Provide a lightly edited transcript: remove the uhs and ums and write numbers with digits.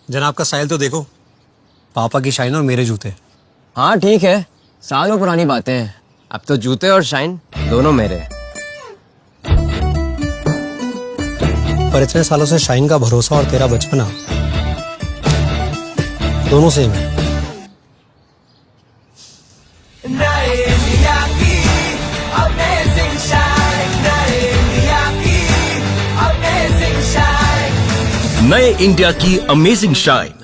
जनाब का स्टाइल तो देखो, पापा की शाइन और मेरे जूते। हाँ ठीक है, सालों पुरानी बातें हैं। अब तो जूते और शाइन दोनों मेरे हैं। पर इतने सालों से शाइन का भरोसा और तेरा बचपना दोनों सेम है। नए इंडिया की अमेजिंग शाइन